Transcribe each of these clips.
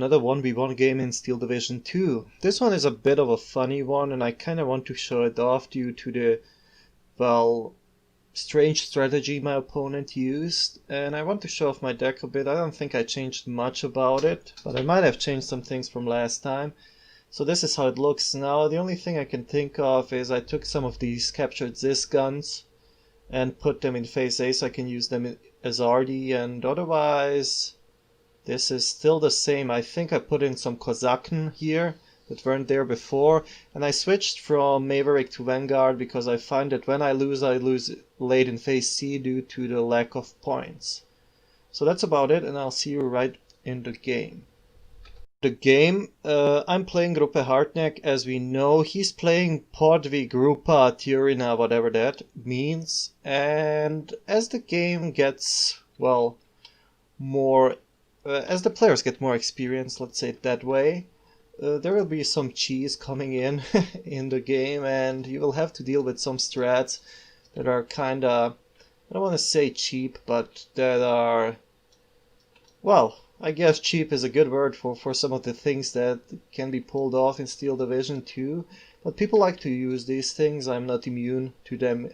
Another 1v1 game in Steel Division 2. This one is a bit of a funny one, and I kind of want to show it off due to the, well, strange strategy my opponent used. And I want to show off my deck a bit. I don't think I changed much about it, but I might have changed some things from last time. So this is how it looks now. The only thing I can think of is I took some of these captured Zis guns and put them in phase A so I can use them as RD, and otherwise this is still the same. I think I put in some Kozaken here that weren't there before, and I switched from Maverick to Vanguard because I find that when I lose late in phase C due to the lack of points. So that's about it, and I'll see you right in the game. I'm playing Gruppe Harteneck. As we know, he's playing Podvi Gruppe Tyurin, whatever that means. And as the game gets, well, more, as the players get more experience, let's say it that way, there will be some cheese coming in in the game, and you will have to deal with some strats that are kinda, I don't want to say cheap, but that are, well, I guess cheap is a good word for some of the things that can be pulled off in Steel Division 2. But people like to use these things. I'm not immune to them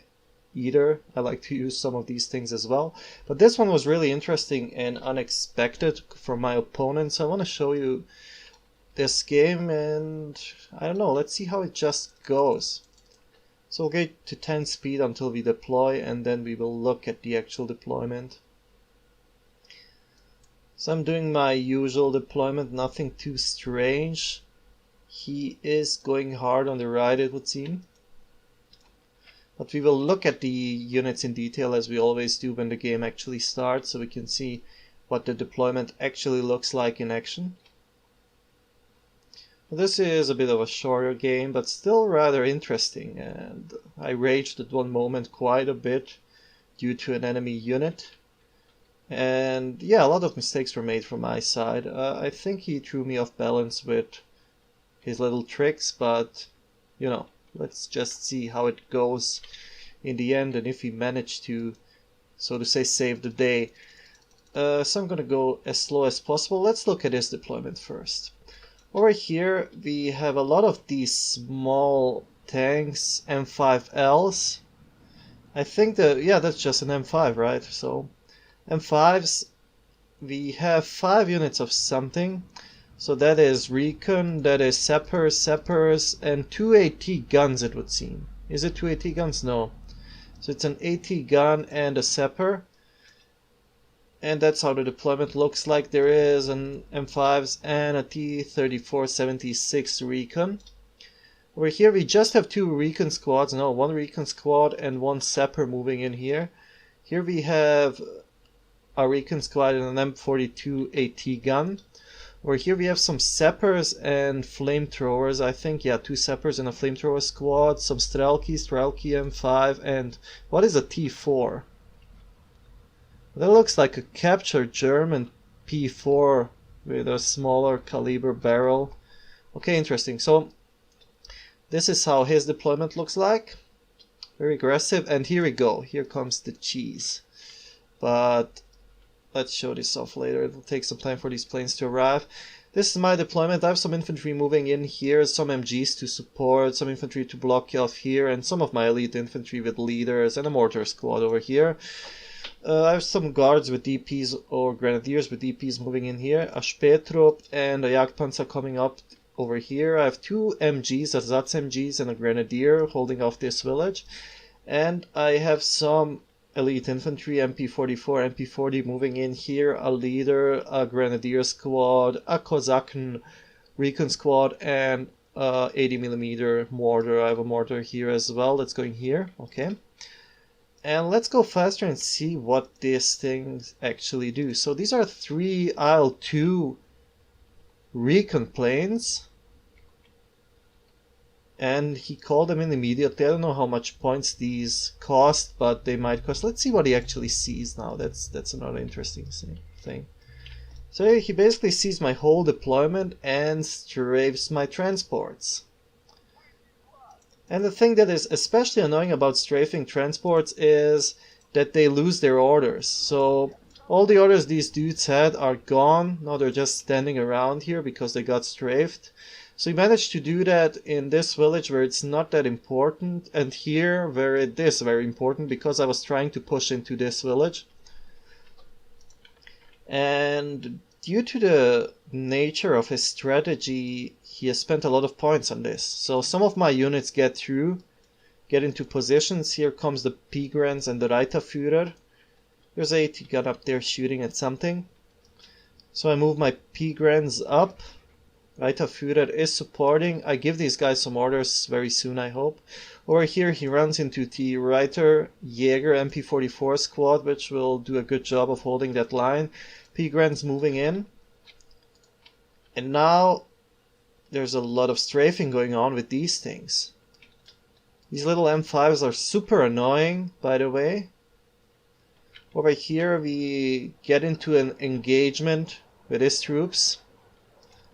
either. I like to use some of these things as well. But this one was really interesting and unexpected from my opponent. So I want to show you this game, and I don't know, let's see how it just goes. So we'll get to 10 speed until we deploy, and then we will look at the actual deployment. So I'm doing my usual deployment, nothing too strange. He is going hard on the right, it would seem. But we will look at the units in detail as we always do when the game actually starts, so we can see what the deployment actually looks like in action. This is a bit of a shorter game, but still rather interesting, and I raged at one moment quite a bit due to an enemy unit. And yeah, a lot of mistakes were made from my side. I think he threw me off balance with his little tricks, but you know, let's just see how it goes in the end and if he managed to, so to say, save the day. So I'm gonna go as slow as possible. Let's look at his deployment first. Over here we have a lot of these small tanks, M5Ls. I think that, yeah, that's just an M5, right? So M5s, we have 5 units of something. So that is recon, that is sappers, and 2 AT guns, it would seem. Is it 2 AT guns? No. So it's an AT gun and a sapper. And that's how the deployment looks like. There is an M5s and a T-3476 recon. Over here we just have 2 recon squads. No, 1 recon squad and 1 sapper moving in here. Here we have a recon squad and an M42 AT gun. Over here we have some sappers and flamethrowers, I think. Yeah, 2 sappers and a flamethrower squad. Some Strelki M5, and what is a T4? That looks like a captured German P4 with a smaller caliber barrel. Okay, interesting. So this is how his deployment looks like. Very aggressive, and here we go. Here comes the cheese. But let's show this off later. It will take some time for these planes to arrive. This is my deployment. I have some infantry moving in here, some MGs to support, some infantry to block off here, and some of my elite infantry with leaders, and a mortar squad over here. I have some guards with DPs or grenadiers with DPs moving in here, a Spätrupp and a Jagdpanzer coming up over here. I have 2 MGs, Ersatz MGs, and a grenadier holding off this village. And I have some elite infantry, MP44, MP40 moving in here, a leader, a grenadier squad, a Kozaken recon squad, and 80mm mortar. I have a mortar here as well that's going here. Okay. And let's go faster and see what these things actually do. So these are 3 IL-2 recon planes. And he called them in immediately. I don't know how much points these cost, but they might cost. Let's see what he actually sees now. That's another interesting thing. So he basically sees my whole deployment and strafes my transports. And the thing that is especially annoying about strafing transports is that they lose their orders. So All the others these dudes had are gone. Now they're just standing around here because they got strafed. So we managed to do that in this village where it's not that important, and here where it is very important because I was trying to push into this village. And due to the nature of his strategy, he has spent a lot of points on this. So some of my units get through, get into positions. Here comes the Pigrens and the Reiterführer. There's a AT gun up there shooting at something. So I move my Pigrens up. Reiterführer is supporting. I give these guys some orders very soon, I hope. Over here he runs into the Reiter Jäger MP44 squad, which will do a good job of holding that line. Pigrens moving in. And now there's a lot of strafing going on with these things. These little M5s are super annoying, by the way. Over here we get into an engagement with his troops.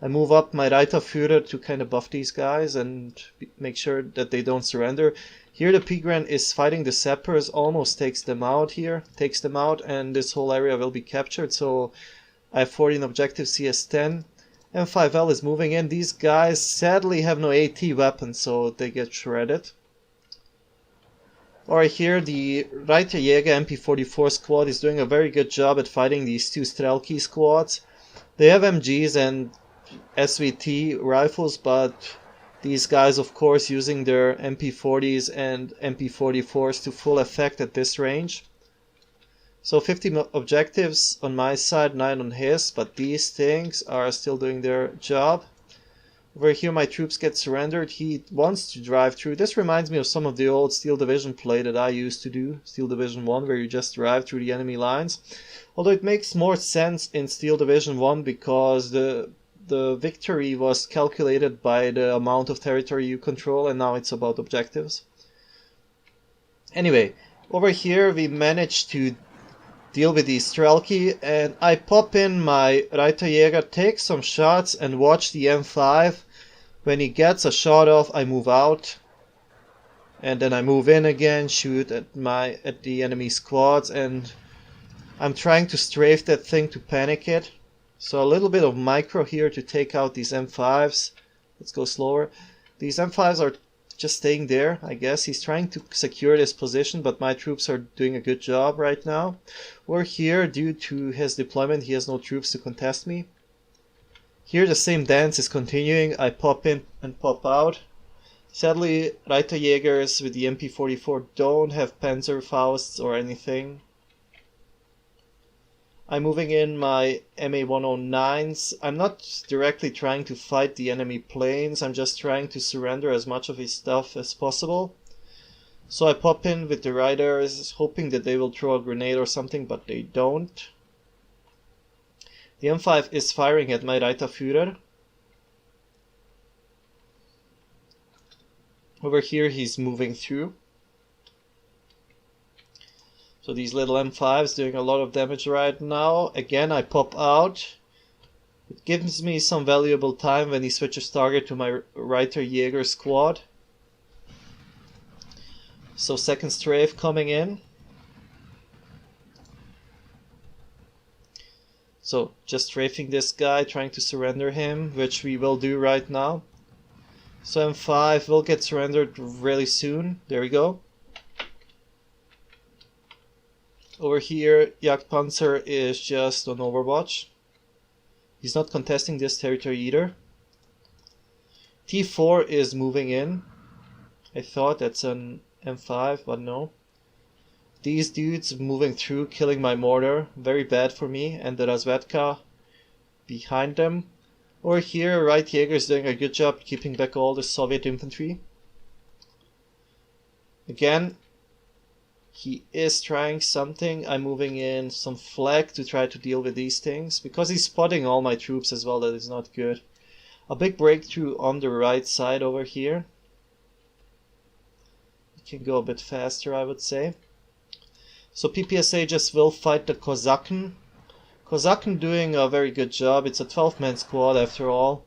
I move up my Reiterführer to kind of buff these guys and make sure that they don't surrender. Here the Pigren is fighting the Sappers, almost takes them out here. Takes them out and this whole area will be captured. So I have 14 objectives, CS10. M5L is moving in. These guys sadly have no AT weapons, so they get shredded. Alright, here the Reiter Jäger MP44 squad is doing a very good job at fighting these two Strelki squads. They have MGs and SVT rifles, but these guys of course using their MP40s and MP44s to full effect at this range. So 50 objectives on my side, 9 on his, but these things are still doing their job. Over here my troops get surrendered. He wants to drive through. This reminds me of some of the old Steel Division play that I used to do, Steel Division 1, where you just drive through the enemy lines. Although it makes more sense in Steel Division 1 because the victory was calculated by the amount of territory you control, and now it's about objectives. Anyway, over here we managed to deal with the Strelki, and I pop in my Reiterjäger, take some shots and watch the M5. When he gets a shot off, I move out. And then I move in again, shoot at the enemy squads, and I'm trying to strafe that thing to panic it. So a little bit of micro here to take out these M5s. Let's go slower. These M5s are just staying there, I guess. He's trying to secure this position, but my troops are doing a good job right now. We're here, due to his deployment, he has no troops to contest me. Here the same dance is continuing. I pop in and pop out. Sadly, Reiterjägers with the MP44 don't have Panzerfausts or anything. I'm moving in my MA-109s. I'm not directly trying to fight the enemy planes, I'm just trying to surrender as much of his stuff as possible. So I pop in with the Riders, hoping that they will throw a grenade or something, but they don't. The M5 is firing at my Reiterführer. Over here he's moving through. So these little M5s doing a lot of damage right now. Again, I pop out. It gives me some valuable time when he switches target to my Reiterjäger squad. So second strafe coming in. So just strafing this guy, trying to surrender him, which we will do right now. So M5 will get surrendered really soon. There we go. Over here, Jagdpanzer is just on Overwatch. He's not contesting this territory either. T4 is moving in. I thought that's an M5, but no. These dudes moving through, killing my mortar. Very bad for me. And the Razvedka behind them. Over here, Reiterjäger is doing a good job keeping back all the Soviet infantry. Again, he is trying something. I'm moving in some flag to try to deal with these things. Because he's spotting all my troops as well, that is not good. A big breakthrough on the right side over here. It can go a bit faster, I would say. So PPSA just will fight the Kosaken. Kosaken doing a very good job. It's a 12-man squad after all.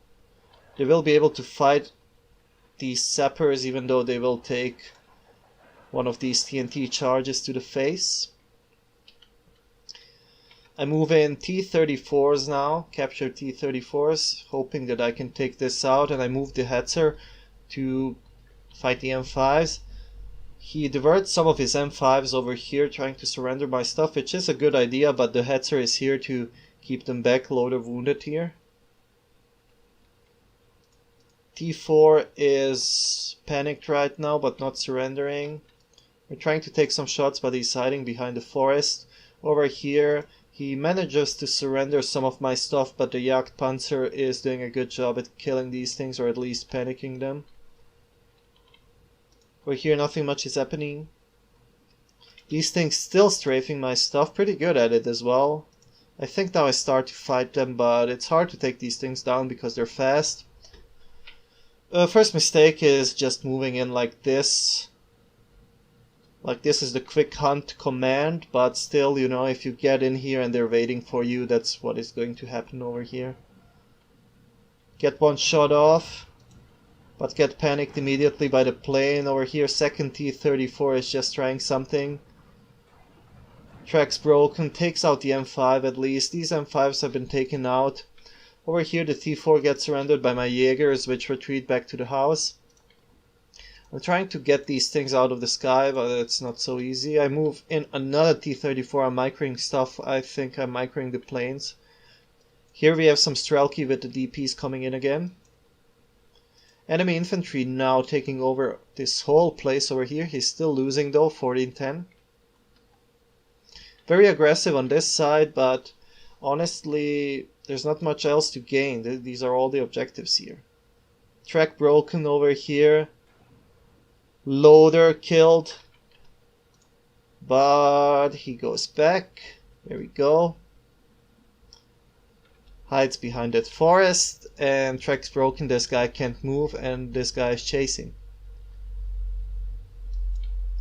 They will be able to fight these sappers even though they will take one of these TNT charges to the face. I move in T-34s now, capture T-34s, hoping that I can take this out, and I move the Hetzer to fight the M5s. He diverts some of his M5s over here, trying to surrender my stuff, which is a good idea, but the Hetzer is here to keep them back, loader wounded here. T4 is panicked right now, but not surrendering. We're trying to take some shots, but he's hiding behind the forest. Over here, he manages to surrender some of my stuff, but the Jagdpanzer is doing a good job at killing these things, or at least panicking them. Over here, nothing much is happening. These things still strafing my stuff, pretty good at it as well. I think now I start to fight them, but it's hard to take these things down because they're fast. First mistake is just moving in like this. Like this is the quick hunt command, but still, you know, if you get in here and they're waiting for you, that's what is going to happen over here. Get one shot off, but get panicked immediately by the plane. Over here, second T-34 is just trying something. Track's broken, takes out the M5 at least. These M5s have been taken out. Over here, the T-4 gets surrendered by my Jaegers, which retreat back to the house. I'm trying to get these things out of the sky, but it's not so easy. I move in another T-34. I'm microing stuff. I think I'm microing the planes. Here we have some Strelki with the DPs coming in again. Enemy infantry now taking over this whole place over here. He's still losing though, 14-10. Very aggressive on this side, but honestly, there's not much else to gain. These are all the objectives here. Track broken over here. Loader killed. But he goes back. There we go. Hides behind that forest. And track's broken. This guy can't move and this guy is chasing.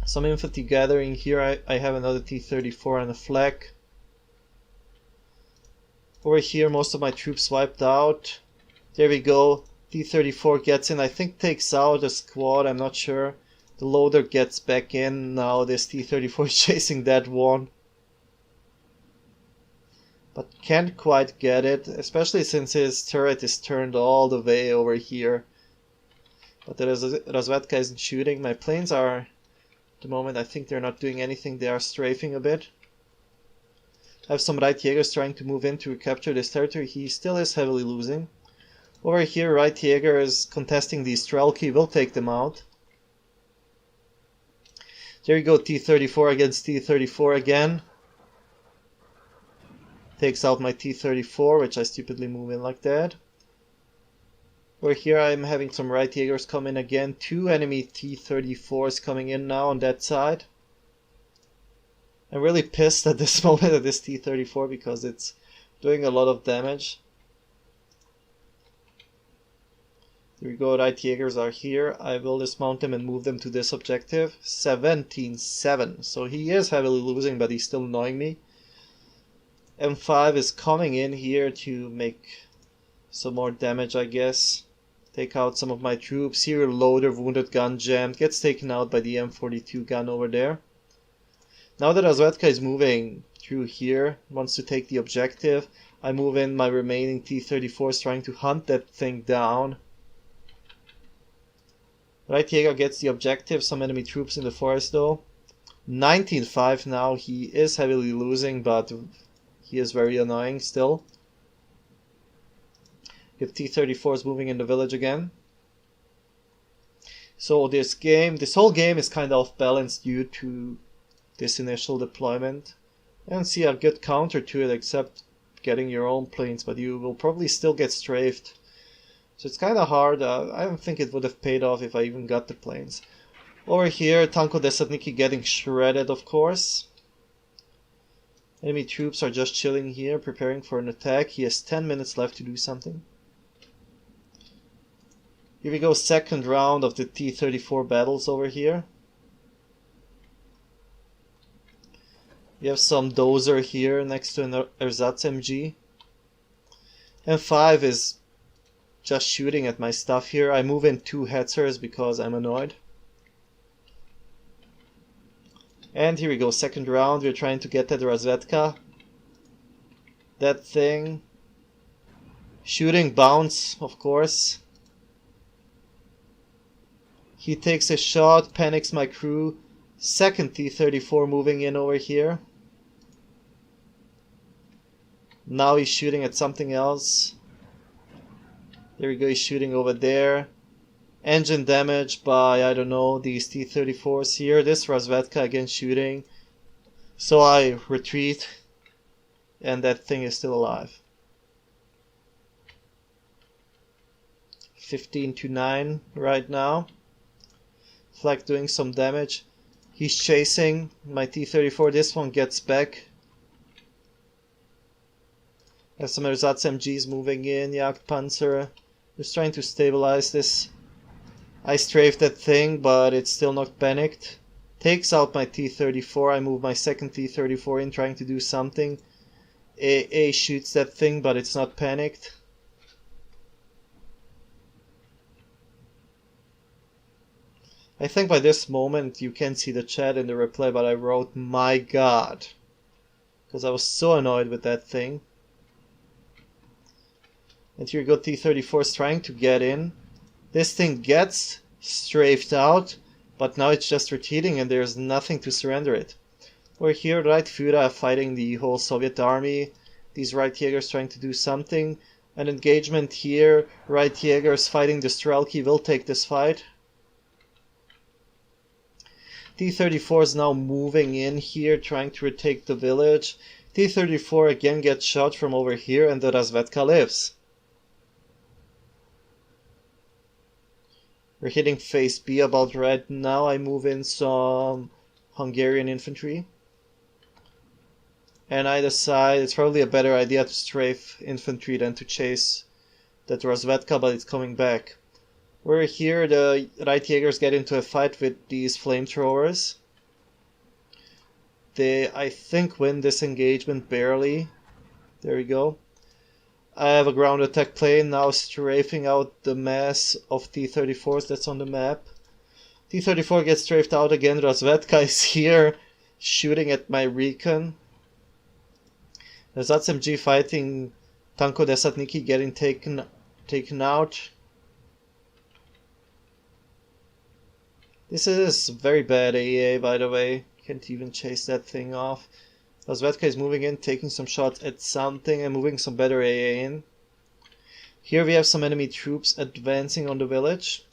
Some infantry gathering here. I have another T-34 and a flak. Over here, most of my troops wiped out. There we go. T-34 gets in. I think takes out a squad. I'm not sure. The loader gets back in. Now this T-34 is chasing that one. But can't quite get it. Especially since his turret is turned all the way over here. But the Razvedka isn't shooting. My planes are... At the moment, I think they're not doing anything. They are strafing a bit. I have some right Jaegers trying to move in to recapture this territory. He still is heavily losing. Over here, right Jaeger is contesting these Strelki. We'll take them out. There you go, T-34 against T-34 again. Takes out my T-34, which I stupidly move in like that. Over here I'm having some right Jaegers come in again. 2 enemy T-34s coming in now on that side. I'm really pissed at this moment at this T-34 because it's doing a lot of damage. Here we go, right Jaegers are here. I will dismount them and move them to this objective. 17-7. So he is heavily losing, but he's still annoying me. M5 is coming in here to make some more damage, I guess. Take out some of my troops. Here, loader, wounded gun jammed. Gets taken out by the M42 gun over there. Now that Razvedka is moving through here, wants to take the objective, I move in my remaining T-34s trying to hunt that thing down. Right Jaeger gets the objective, some enemy troops in the forest though. 19-5 now, he is heavily losing, but he is very annoying still. If T-34 is moving in the village again. So this whole game is kind of off balance due to this initial deployment. I don't see a good counter to it except getting your own planes, but you will probably still get strafed. So it's kind of hard. I don't think it would have paid off if I even got the planes. Over here, Tanko Desadniki getting shredded, of course. Enemy troops are just chilling here, preparing for an attack. He has 10 minutes left to do something. Here we go, second round of the T-34 battles over here. We have some dozer here next to an ersatz MG. M5 is just shooting at my stuff here. I move in 2 Hetzers because I'm annoyed. And here we go, second round. We're trying to get that Razvedka. that thing. Shooting bounce, of course. He takes a shot, panics my crew. Second T-34 moving in over here. Now he's shooting at something else. There we go, he's shooting over there. Engine damage by, I don't know, these T-34s here. This Razvedka again shooting. So I retreat. And that thing is still alive. 15-9 right now. Flak doing some damage. He's chasing my T-34. This one gets back. I have some Ersatz MGs moving in. Jagdpanzer. Just trying to stabilize this. I strafe that thing, but it's still not panicked. Takes out my T-34. I move my second T-34 in, trying to do something. AA shoots that thing, but it's not panicked. I think by this moment you can see the chat in the replay, but I wrote "my god" because I was so annoyed with that thing. And here you go, T-34 is trying to get in. This thing gets strafed out, but now it's just retreating and there's nothing to surrender it. We're here, right Führer fighting the whole Soviet army. These right Jaegers trying to do something. An engagement here, right Jaegers fighting the Strelki will take this fight. T-34 is now moving in here, trying to retake the village. T-34 again gets shot from over here and the Razvedka lives. We're hitting phase B about right now. I move in some Hungarian infantry. And I decide it's probably a better idea to strafe infantry than to chase that Razvedka, but it's coming back. We're here, the right Jaegers get into a fight with these flamethrowers. They, I think, win this engagement barely. There we go. I have a ground attack plane now strafing out the mass of T-34s that's on the map. T-34 gets strafed out again. Razvedka is here shooting at my recon. There's SMG fighting Tanko Desatniki getting taken out. This is very bad AA, by the way. Can't even chase that thing off. Razvedka is moving in, taking some shots at something and moving some better AA in. Here we have some enemy troops advancing on the village.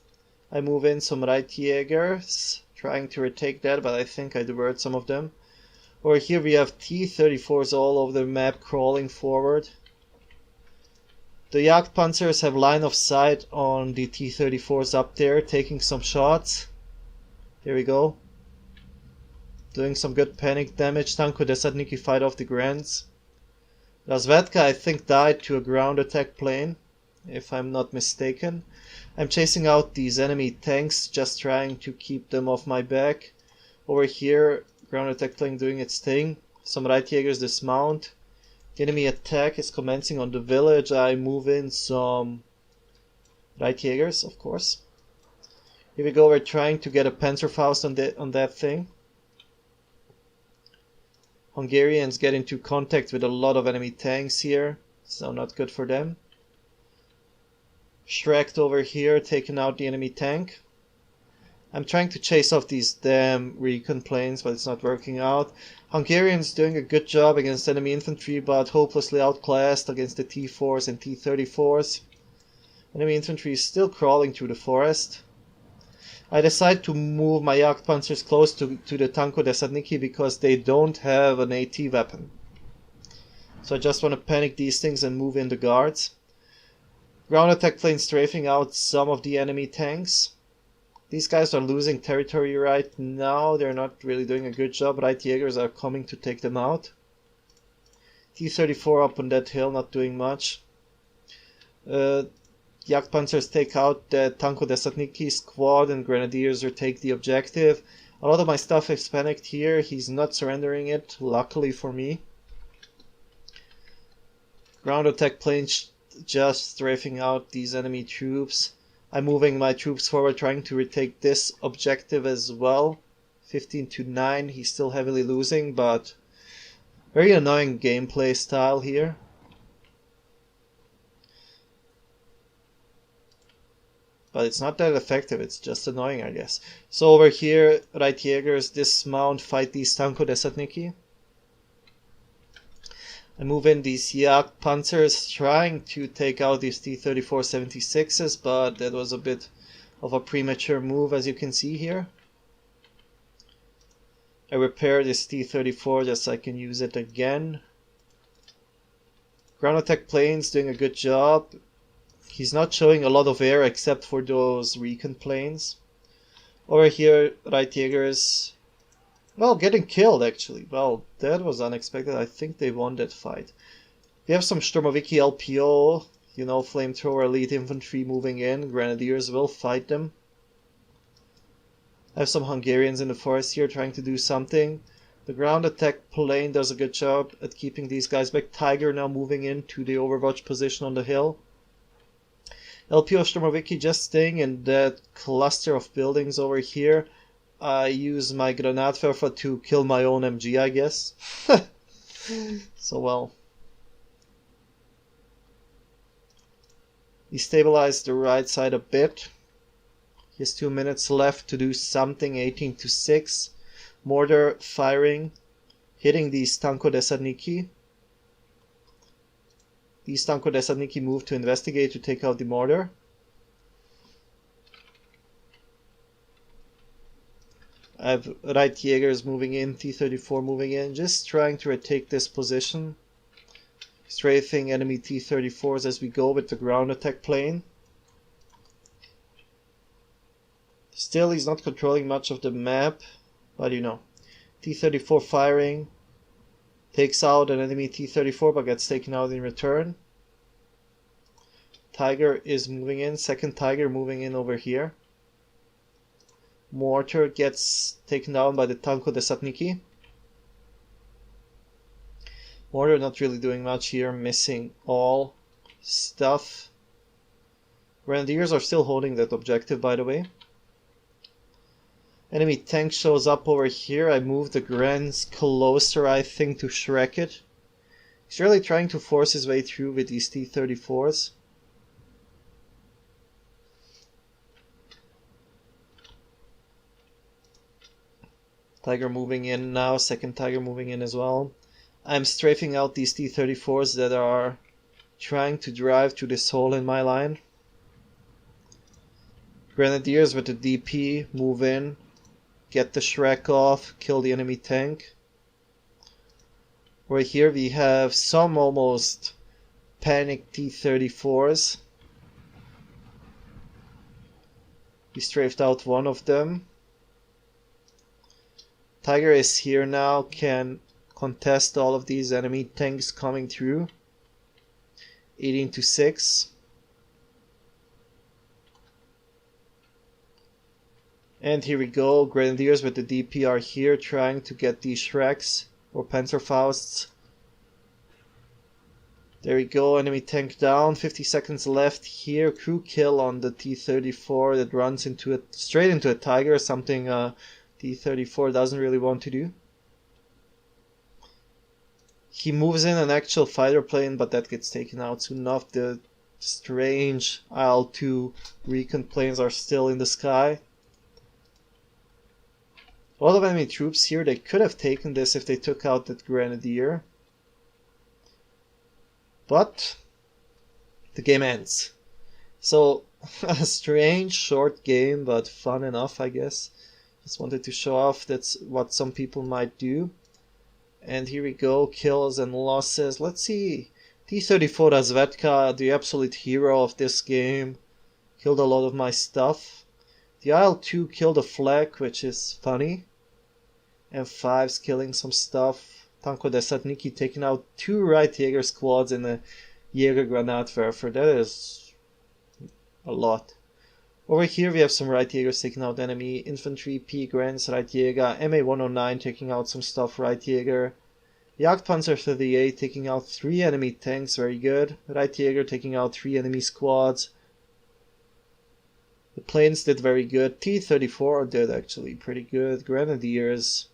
I move in some right Jaegers, trying to retake that, but I think I diverted some of them. Over here we have T-34s all over the map crawling forward. The Jagdpanzers have line of sight on the T-34s up there, taking some shots. Here we go. Doing some good panic damage. Tanko Desatniki fight off the Grants. Razvedka, I think, died to a ground attack plane, if I'm not mistaken. I'm chasing out these enemy tanks, just trying to keep them off my back. Over here, ground attack plane doing its thing. Some right Jaegers dismount. The enemy attack is commencing on the village. I move in some right Jaegers, of course. Here we go, we're trying to get a Panzerfaust on that thing. Hungarians get into contact with a lot of enemy tanks here, so not good for them. Schrecked over here, taking out the enemy tank. I'm trying to chase off these damn recon planes, but it's not working out. Hungarians doing a good job against enemy infantry, but hopelessly outclassed against the T-4s and T-34s. Enemy infantry is still crawling through the forest. I decide to move my Jagdpanzers close to the Tanko Desatniki because they don't have an AT weapon. So I just want to panic these things and move in the guards. Ground attack plane strafing out some of the enemy tanks. These guys are losing territory right now. They're not really doing a good job. Right Jaegers are coming to take them out. T-34 up on that hill, not doing much. Jagdpanzers take out the Tanko Desatniki squad and Grenadiers take the objective. A lot of my stuff is panicked here. He's not surrendering it, luckily for me. Ground attack planes just strafing out these enemy troops. I'm moving my troops forward, trying to retake this objective as well. 15-9, he's still heavily losing, but very annoying gameplay style here. But it's not that effective, it's just annoying, I guess. So over here, Reitjägers dismount, fight these Tanko-Desadniki. I move in these Jagdpanzers, trying to take out these T-34 76s, but that was a bit of a premature move, as you can see here. I repair this T-34 just so I can use it again. Ground attack plane's doing a good job. He's not showing a lot of air except for those recon planes. Over here, Reitjägers, well, getting killed actually. Well, that was unexpected. I think they won that fight. We have some Sturmoviki LPO, you know, flamethrower elite infantry moving in. Grenadiers will fight them. I have some Hungarians in the forest here trying to do something. The ground attack plane does a good job at keeping these guys back. Tiger now moving into the overwatch position on the hill. LPO Sturmoviki just staying in that cluster of buildings over here. I use my Granatwerfer to kill my own MG, I guess. So well. He stabilized the right side a bit. He has 2 minutes left to do something. 18 to 6. Mortar firing, hitting these Tanko-Desadniki. These Tanko-Desadniki move to investigate to take out the mortar. I have Reitjägers moving in, T-34 moving in, just trying to retake this position. Strafing enemy T-34s as we go with the ground attack plane. Still, he's not controlling much of the map, but you know. T-34 firing, takes out an enemy T-34 but gets taken out in return. Tiger is moving in, second Tiger moving in over here. Mortar gets taken down by the Tanko-Desadniki. Mortar not really doing much here, missing all stuff. Grenadiers are still holding that objective, by the way. Enemy tank shows up over here. I move the Grens closer, I think, to Shrek it. He's really trying to force his way through with these T-34s. Tiger moving in now, second Tiger moving in as well. I'm strafing out these T-34s that are trying to drive to this hole in my line. Grenadiers with the DP move in, get the Shrek off, kill the enemy tank. Right here we have some almost panicked T-34s. We strafed out one of them. Tiger is here now, can contest all of these enemy tanks coming through. 18 to 6. And here we go, Grenadiers with the DP are here trying to get these Shreks or Panzerfausts. There we go, enemy tank down, 50 seconds left here. Crew kill on the T-34 that runs into it, straight into a Tiger, something T-34 doesn't really want to do. He moves in an actual fighter plane, but that gets taken out soon enough. The strange IL-2 recon planes are still in the sky. A lot of enemy troops here. They could have taken this if they took out that Grenadier. But the game ends. So a strange short game, but fun enough, I guess. Just wanted to show off that's what some people might do. And here we go, kills and losses. Let's see. T-34 Razvedka, the absolute hero of this game. Killed a lot of my stuff. The IL-2 killed a flag, which is funny. M5's killing some stuff. Tanko-Desadniki taking out 2 Reitjäger squads in a Jäger Granatwerfer. That is a lot. Over here we have some Reitjägers taking out enemy infantry, P. Grants, Reitjäger, MA-109 taking out some stuff, Reitjäger. Jagdpanzer 38 taking out 3 enemy tanks, very good. Reitjäger taking out 3 enemy squads. The planes did very good. T-34 did actually pretty good. Grenadiers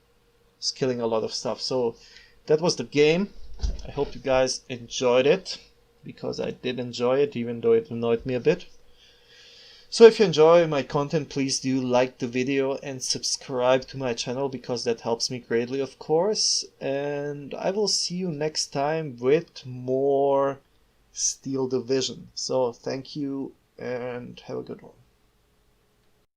is killing a lot of stuff. So that was the game. I hope you guys enjoyed it, because I did enjoy it, even though it annoyed me a bit. So if you enjoy my content, please do like the video and subscribe to my channel, because that helps me greatly, of course. And I will see you next time with more Steel Division. So thank you and have a good one.